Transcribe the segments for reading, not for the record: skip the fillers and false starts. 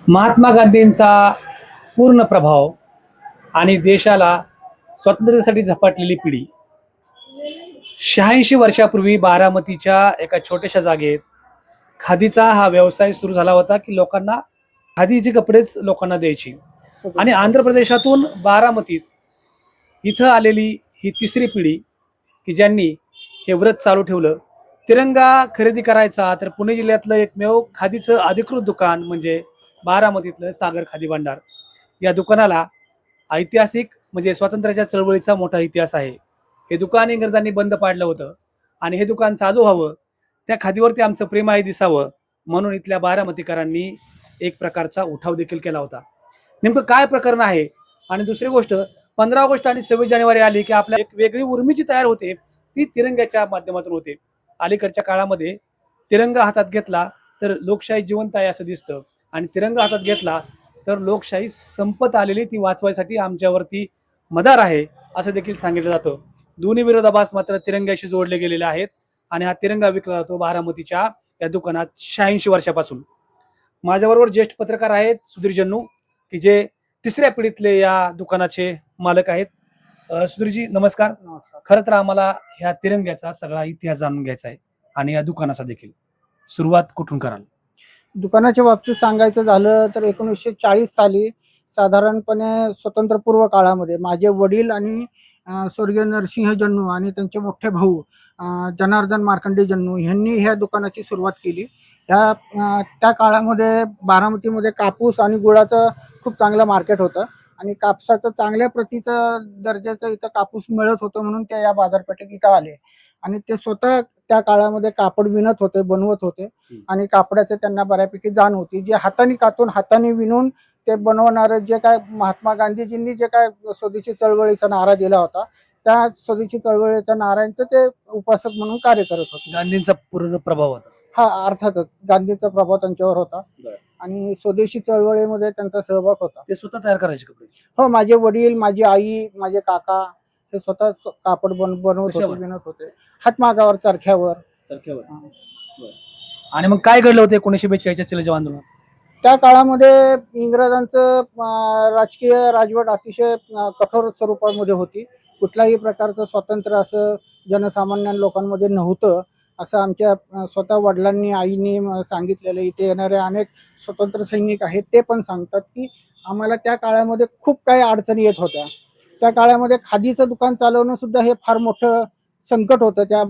महात्मा गांधींचा पूर्ण प्रभाव आणि देशाला स्वातंत्र्यासाठी झपाटलेली पिढी 86 वर्षापूर्वी बारामतीच्या एका छोट्याशा जागेत खादीचा हा व्यवसाय सुरू झाला होता की लोकांना खादीचे कपडेच लोकांना द्यायची। आणि आंध्र प्रदेशातून बारामतीत इथं आलेली ही तिसरी पिढी की ज्यांनी हे व्रत चालू ठेवलं। तिरंगा खरेदी करायचा तर पुणे जिल्ह्यातलं एकमेव खादीचं अधिकृत दुकान म्हणजे बारामतीतलं सागर खादी भांडार या दुकानाला ऐतिहासिक म्हणजे स्वातंत्र्याच्या चळवळीचा मोठा इतिहास आहे। हे दुकान इंग्रजांनी बंद पाडलं होतं आणि हे दुकान चालू व्हावं, त्या खादीवरती आमचं प्रेम आहे दिसावं म्हणून इथल्या बारामतीकरांनी एक प्रकारचा उठाव देखील केला होता। नेमकं काय प्रकरण आहे आणि दुसरी गोष्ट 15 ऑगस्ट आणि 26 जानेवारी आली की आपल्या एक वेगळी उर्मी तयार होते, ती तिरंग्याच्या माध्यमातून होते। अलीकडच्या काळामध्ये तिरंगा हातात घेतला तर लोकशाही जिवंत आहे असं दिसतं आणि तिरंगा हातात घेतला तर लोकशाही संपत आलेली ती वाचवायसाठी आमच्यावरती मदार आहे असं देखील सांगितलं जातं। दोन्ही विरोधाभास मात्र तिरंग्याशी जोडले गेलेले आहेत आणि हा तिरंगा विकला जातो बारामतीच्या या दुकानात 86 वर्षापासून। माझ्याबरोबर ज्येष्ठ पत्रकार आहेत सुधीर जन्नू की जे तिसऱ्या पिढीतले या दुकानाचे मालक आहेत। सुधीरजी नमस्कार। खरं तर आम्हाला ह्या तिरंग्याचा सगळा इतिहास जाणून घ्यायचा आहे आणि या दुकानाचा देखील। सुरुवात कुठून कराल? दुकानाच्या बाबतीत सांगायचं झालं तर 1940 साली साधारणपणे स्वतंत्रपूर्व काळामध्ये माझे वडील आणि स्वर्गीय नरसिंह जन्नू आणि त्यांचे मोठे भाऊ जनार्दन मार्कंडे जन्नू यांनी ह्या दुकानाची सुरुवात केली। त्या काळामध्ये बारामतीमध्ये कापूस आणि गुळाचं खूप चांगलं मार्केट होतं आणि कापसाचं चांगल्या प्रतीचं दर्जाचं इथं कापूस मिळत होतं म्हणून ते या बाजारपेठेत इथं आले आणि ते स्वतः त्या काळामध्ये कापड विणत होते, बनवत होते आणि कापडाचे त्यांना बऱ्यापैकी जाण होती। जे हाताने कातून हाताने विणून ते बनवणारे जे काय महात्मा गांधीजींनी जे काय स्वदेशी चळवळीचा नारा दिला होता त्या स्वदेशी चळवळीच्या नाऱ्यांचं ते उपासक म्हणून कार्य करत होते। गांधींचा पूर्ण प्रभाव होता। हा, अर्थातच गांधींचा प्रभाव त्यांच्यावर होता आणि स्वदेशी चळवळीमध्ये त्यांचा सहभाग होता। ते स्वतः तयार करायचे कपडे? हो, माझे वडील, माझी आई, माझे काका हे स्वतः कापड बनवत होते, विणत होते हातमागावर, चरख्यावर। आणि मग काय घडलं होतं 1942च्या चिलेच्या आंदोलनात? त्या काळामध्ये इंग्रजांचं राजकीय राजवट अतिशय कठोर स्वरूपामध्ये होती। कुठल्याही प्रकारचं स्वातंत्र्य असं जनसामान्य लोकांमध्ये नव्हतं असं आमच्या स्वतः वडिलांनी, आईनी सांगितलेलं। इथे येणारे अनेक स्वतंत्र सैनिक आहेत ते पण सांगतात की आम्हाला त्या काळामध्ये खूप काही अडचणी येत होत्या। त्या काळामध्ये खादीचं दुकान चालवणं सुद्धा हे फार मोठं संकट होतं। त्या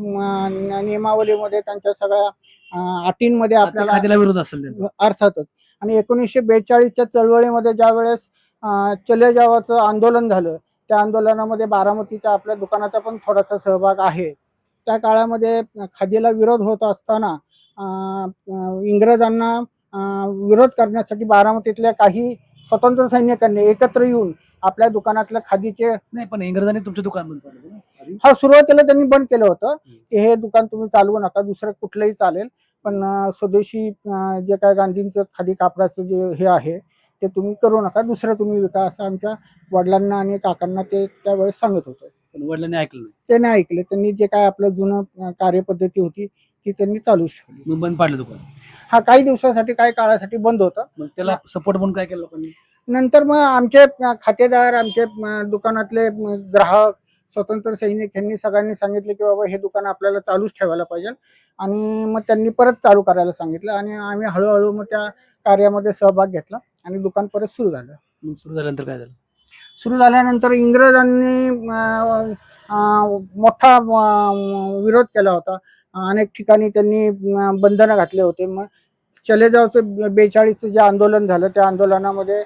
नियमावलीमध्ये त्यांच्या सगळ्या अटींमध्ये आपल्याला खादीला विरोध असेल त्यांचा? अर्थातच। आणि 1942च्या चळवळीमध्ये ज्या वेळेस चले जावाचं आंदोलन झालं त्या आंदोलनामध्ये बारामतीच्या आपल्या दुकानाचा पण थोडासा सहभाग आहे। त्या काळामध्ये खादीला विरोध होत असताना इंग्रजांना विरोध करण्यासाठी बारामतीतल्या काही स्वतंत्र सैनिकांनी एकत्र येऊन आपल्या दुकानातल्या खादीचे नाही, पण इंग्रजांनी तुमचं दुकान बंद केलं ना? हा, सुरुवातीला त्यांनी बंद केलं होतं की हे दुकान तुम्ही चालवू नका, दुसरं कुठलंही चालेल, पण स्वदेशी जे काय गांधींचं खादी कापडाचं जे हे आहे ते तुम्ही करू नका, दुसरं तुम्ही विका असं आमच्या वडिलांना आणि काकांना ते त्यावेळेस सांगत होतं। पण वडिलांनी ऐकलं नाही? ते नाही ऐकले। त्यांनी जे काय आपलं जुनं कार्यपद्धती होती ती त्यांनी चालूच ठेवली। मग बंद पाडलं दुकान? हा, काही दिवसासाठी, काही काळासाठी बंद होतं। मग त्याला सपोर्ट म्हणून काय केलं लोकांनी? नंतर मग आमचे खातेदार, आमचे दुकानातले ग्राहक, स्वतंत्र सैनिक यांनी सगळ्यांनी सांगितले की बाबा हे दुकान आपल्याला चालूच ठेवायला पाहिजे आणि मग त्यांनी परत चालू करायला सांगितलं आणि आम्ही हळूहळू मग त्या कार्यामध्ये सहभाग घेतला आणि दुकान परत सुरू झालं। मग सुरू झाल्यानंतर काय झालं? सुरू झाल्यानंतर इंग्रजांनी मोठा विरोध केला होता। अनेक ठिकाणी त्यांनी बंधनं घातले होते। मग चले जावचं 42चं जे आंदोलन झालं त्या आंदोलनामध्ये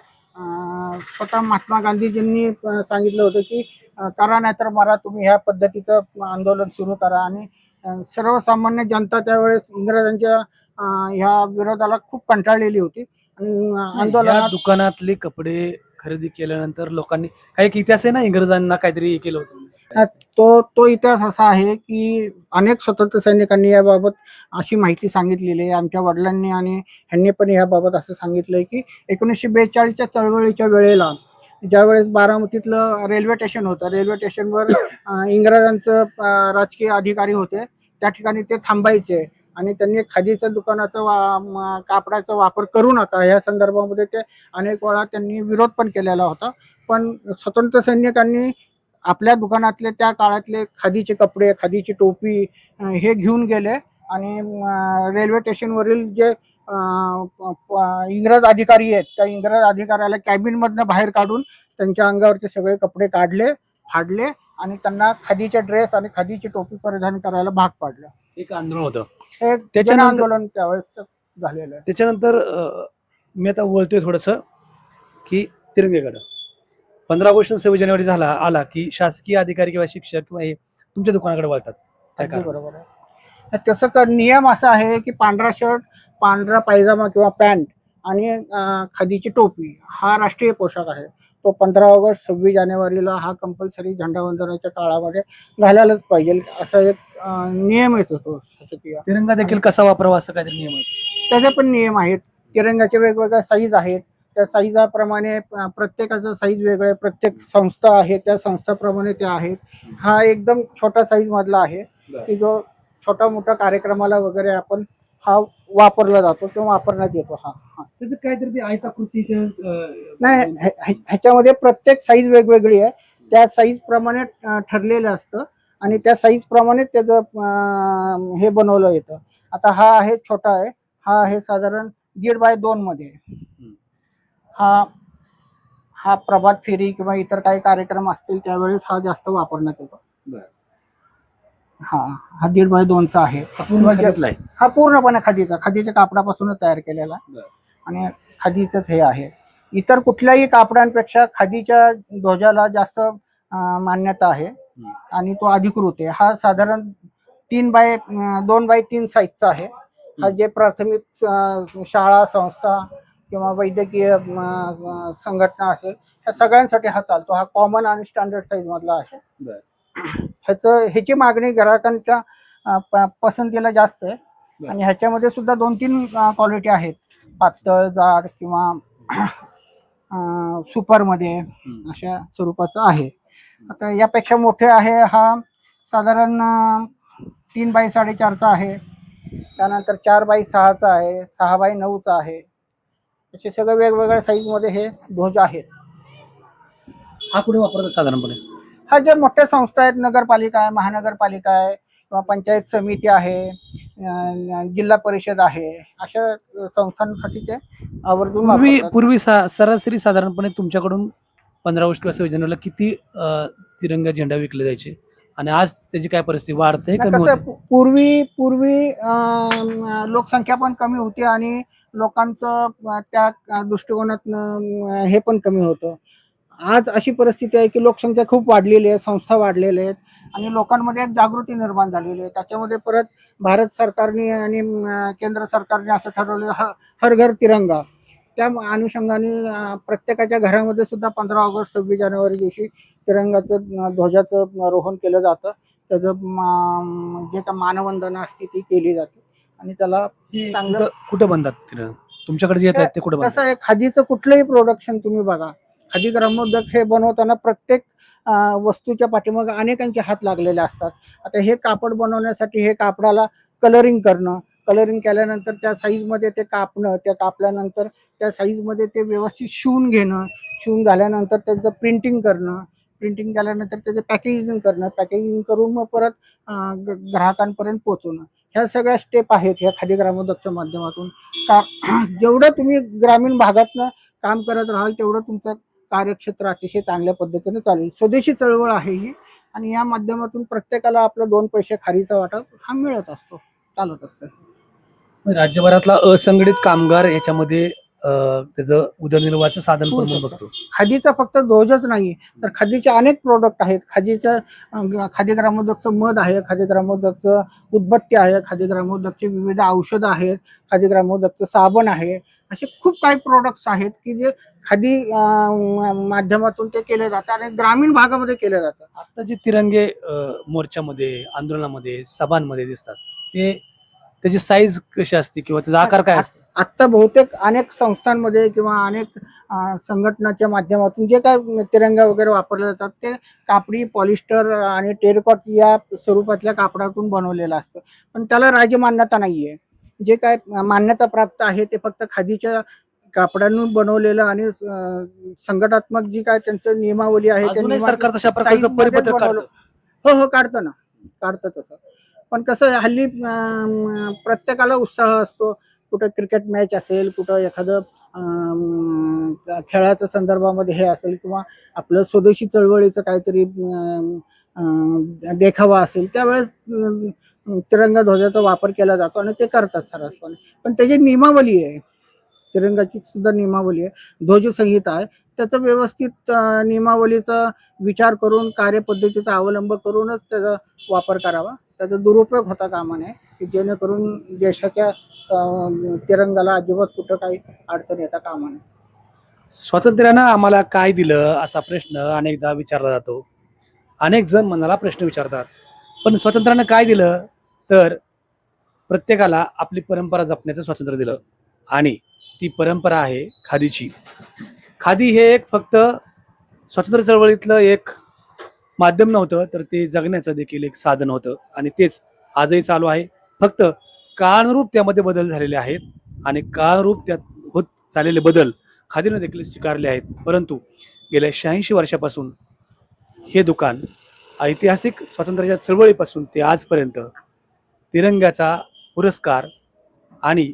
स्वतः महात्मा गांधीजींनी सांगितलं होतं की करा नाहीतर मरा, तुम्ही ह्या पद्धतीचं आंदोलन सुरू करा। आणि सर्वसामान्य जनता त्यावेळेस इंग्रजांच्या ह्या विरोधाला खूप कंटाळलेली होती आणि आंदोलनात दुकानातले कपडे खरेदी केल्यानंतर लोकांनी काही इतिहास आहे ना, इंग्रजांना काहीतरी केलं होतं? तो इतिहास असा आहे की अनेक स्वतंत्र सैनिकांनी याबाबत अशी माहिती सांगितलेली आहे। आमच्या वडिलांनी आणि ह्यांनी पण याबाबत असं सांगितलंय की 1942च्या चळवळीच्या वेळेला ज्यावेळेस बारामतीतलं रेल्वे स्टेशन होतं, रेल्वे स्टेशनवर इंग्रजांचं राजकीय अधिकारी होते, त्या ठिकाणी ते थांबायचे आणि त्यांनी खादीच्या दुकानाचा कापडाचा वापर करू नका या संदर्भामध्ये ते अनेक वेळा त्यांनी विरोध पण केलेला होता. पण स्वतंत्र सैनिकांनी आपल्या दुकानातले त्या काळातले खादीचे कपडे, खादीची टोपी हे घेऊन गेले आणि रेल्वे स्टेशनवरील जे इंग्रज अधिकारी आहेत त्या इंग्रज अधिकाऱ्याला कॅबिनमधनं बाहेर काढून त्यांच्या अंगावरचे सगळे कपडे काढले, फाडले आणि त्यांना खादीचे ड्रेस आणि खादीची टोपी परिधान करायला भाग पाडलं. एक आंदोलन होतं. हे त्याच्यानंतर- आंदोलन त्यावेळेस झालेलं आहे. त्याच्यानंतर मी आता बोलतोय थोडंसं की तिरंगेकडं 15 ऑगस्ट 26 जानेवारी आला की शासकीय अधिकारी किंवा शिक्षक किंवा हे तुमच्या दुकानाकडे वळतात. काय अगदी कारण? बरोबर आहे. तसं नियम असा आहे की पांढरा शर्ट, पांढरा पायजामा किंवा पॅन्ट आणि खादीची टोपी हा राष्ट्रीय पोशाख आहे. तो 15 ऑगस्ट 26 जानेवारीला हा कंपल्सरी झेंडावंदनाच्या काळामध्ये घालायलाच पाहिजे असा एक नियमच होतो शासकीय. तिरंगा देखील कसा वापरावा असं काहीतरी नियम आहे. त्याचे पण नियम आहेत. तिरंगाचे वेगवेगळ्या साईज आहेत. त्या साईजाप्रमाणे प्रत्येकाचं साईज वेगळं आहे. प्रत्येक संस्था आहे त्या संस्थाप्रमाणे त्या आहेत. हा एकदम छोटा साईज मधला आहे की जो छोटा मोठा कार्यक्रमाला वगैरे आपण हा वापरला जातो किंवा वापरण्यात येतो. हा त्याचं काहीतरी आयताकृती नाही, ह्याच्यामध्ये प्रत्येक साईज वेगवेगळी आहे. त्या साईज प्रमाणे ठरलेलं असतं आणि त्या साईज प्रमाणे त्याचं हे बनवलं येतं. आता हा आहे छोटा आहे, हा आहे साधारण 1.5 बाय 2 मध्ये. हा प्रभात फेरी किंवा इतर काही कार्यक्रम असतील त्यावेळेस हा जास्त वापरण्यात येतो. हा 1.5 बाय 2चा आहे. हा पूर्णपणे खादीच्या कापडापासूनच तयार केलेला आणि खादीचंच हे आहे. इतर कुठल्याही कापडांपेक्षा खादीच्या ध्वजाला जास्त मान्यता आहे आणि तो अधिकृत आहे. हा साधारण 2 बाय 3 साईजचा आहे. हा जे प्राथमिक शाळा, संस्था किंवा वैद्यकीय संघटना असेल त्या सगळ्यांसाठी हा चालतो. हा कॉमन आणि स्टँडर्ड साईज मधला आहे. ह्याची मागणी ग्राहकांच्या पसंतीला जास्त आहे आणि ह्याच्यामध्ये सुद्धा 2-3 क्वालिटी आहेत. पातळ, जाड किंवा सुपर मध्ये अशा स्वरूपाचा आहे. आता यापेक्षा मोठे आहे हा साधारण 3 बाय 4.5चा आहे. त्यानंतर 4 बाय 6चा आहे, 6 बाय 9चा आहे. असे सगळे वेगवेगळ्या साईज मध्ये हे ध्वज आहेत. हा कुठे वापरतात साधारणपणे? हा ज्या मोठ्या संस्था आहेत, नगरपालिका आहे, महानगरपालिका आहे किंवा पंचायत समिती आहे, जिल्हा परिषद आहे, अशा संस्थांसाठी ते आवर्जून वापरतात. पूर्वी सरासरी साधारणपणे तुमच्याकडून 15 ऑगस्ट किंवा 26 जानेवारीला किती तिरंगा झेंडा विकले जायचे आणि आज त्याची काय परिस्थिती, वाढते कमी होते? पूर्वी लोकसंख्या पण कमी होती आणि लोकांचं त्या दृष्टिकोनातनं हे पण कमी होतं. आज अशी परिस्थिती आहे की लोकसंख्या खूप वाढलेली आहे, संस्था वाढलेल्या आहेत आणि लोकांमध्ये एक जागृती निर्माण झालेली आहे. त्याच्यामध्ये परत भारत सरकारने आणि केंद्र सरकारने असं ठरवलं हर घर तिरंगा. त्या अनुषंगाने प्रत्येकाच्या घरामध्ये सुद्धा 15 ऑगस्ट 26 जानेवारी दिवशी तिरंगाचं ध्वजाचं रोहन केलं जातं. त्याचं जे का मानवंदना असते ती केली जाते आणि त्याला चांगलं कुठं बनतात तिरंगा? तुमच्याकडे जे येत आहेत ते कुठं बनतात? कसं आहे, खादीचं कुठलंही प्रोडक्शन तुम्ही बघा, खादी ग्रामोद्योग हे बनवताना प्रत्येक वस्तूच्या पाठीमागे अनेकांचे हात लागलेले असतात. आता हे कापड बनवण्यासाठी हे कापडाला कलरिंग करणं, कलरिंग केल्यानंतर त्या साईजमध्ये ते कापणं, त्या कापल्यानंतर त्या साईजमध्ये ते व्यवस्थित शिवून घेणं, शिवून झाल्यानंतर त्याचं प्रिंटिंग करणं, प्रिंटिंग केल्यानंतर त्याचं पॅकेजिंग करणं, पॅकेजिंग करून मग परत ग्राहकांपर्यंत पोहोचवणं. ह्या सगळ्या स्टेप आहेत ह्या खादी ग्रामोद्योगच्या माध्यमातून. जेवढं तुम्ही ग्रामीण भागातनं काम करत राहाल तेवढं तुमचं कार्यक्षेत्र अतिशय चांगल्या पद्धतीने चालेल. स्वदेशी चळवळ आहे ही आणि या माध्यमातून प्रत्येकाला आपलं 2 पैसे खारीचा वाटा हा मिळत असतो, चालत असतं. राज्यभरातला असंघटित कामगार याच्यामध्ये त्याचं उदरनिर्वाहाचं साधन पण म्हणून बघतो. खादीचा फक्त ध्वजच नाही तर खादीचे अनेक प्रोडक्ट आहेत. खादी ग्रामोद्योगचं मध आहे, खादी ग्रामोद्योगचं उदबत्ती आहे, खादी ग्रामोद्योगचे विविध औषधं आहेत, खादी ग्रामोद्योगचं साबण आहे. असे खूप काही प्रोडक्ट्स आहेत की जे खादी माध्यमातून ते केले जातात आणि ग्रामीण भागामध्ये केले जातात. आता जे तिरंगे मोर्चामध्ये, आंदोलनामध्ये, सभांमध्ये दिसतात ते त्याची साईज कशी असते किंवा त्याचा आकार काय असतो? आत्ता बहुतेक अनेक संस्थांमध्ये किंवा अनेक संघटनाच्या माध्यमातून जे काय तिरंगा वगैरे वापरले जातात ते कापडी पॉलिस्टर आणि टेरिकॉट या स्वरूपातल्या कापडातून बनवलेलं असतं, पण त्याला राजमान्यता नाहीये. जे काय मान्यता प्राप्त आहे ते फक्त खादीच्या कापडांतून बनवलेलं आणि संघटनात्मक जी काय त्यांचं नियमावली आहे त्या अजूनही सरकार तशा प्रकारचं साईजमध्येच परिपत्रक बनवलं. काढतं. हो काढतं ना, काढतं तसं. पण कसं आहे, हल्ली प्रत्येकाला उत्साह असतो. कुठं क्रिकेट मॅच असेल, कुठं एखादं खेळाच्या संदर्भामध्ये हे असेल किंवा आपलं स्वदेशी चळवळीचं काहीतरी देखावा असेल, त्यावेळेस तिरंगा ध्वजाचा वापर केला जातो आणि ते करतात सर्रासपणे. पण त्याची नियमावली आहे, तिरंगाची सुद्धा नियमावली आहे, ध्वजसंहिता आहे. त्याचा व्यवस्थित नियमावलीचा विचार करून कार्यपद्धतीचा अवलंब करूनच त्याचा वापर करावा. त्याचा दुरुपयोग होता कामा नये, की जेणेकरून देशाच्या तिरंगाला अजिबात कुठं काही अडचण येता कामा नये. स्वातंत्र्यानं आम्हाला काय दिलं असा प्रश्न अनेकदा विचारला जातो. अनेक जण मनाला प्रश्न विचारतात, पण स्वातंत्र्यानं काय दिलं, तर प्रत्येकाला आपली परंपरा जपण्याचं स्वातंत्र्य दिलं. आणि ती परंपरा आहे खादीची. खादी हे एक फक्त स्वातंत्र्य चळवळीतलं एक माध्यम नव्हतं, तर ते जगण्याचं देखील एक साधन होतं आणि तेच आजही चालू आहे. फक्त काळानुरूप त्यामध्ये बदल झालेले आहेत आणि काळानुरूप त्यात होत चाललेले बदल खादीनं देखील स्वीकारले आहेत. परंतु गेल्या 86 वर्षापासून हे दुकान ऐतिहासिक स्वातंत्र्याच्या चळवळीपासून ते आजपर्यंत तिरंग्याचा पुरस्कार आणि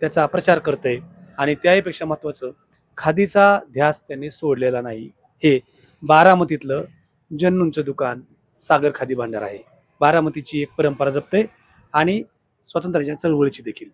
त्याचा प्रचार करतंय. आणि त्याहीपेक्षा महत्त्वाचं, खादीचा ध्यास त्यांनी सोडलेला नाही. हे बारामतीतलं जन्नूंचं दुकान सागर खादी भांडार आहे. बारामतीची एक परंपरा जपते आणि स्वातंत्र्याच्या चळवळीची देखील.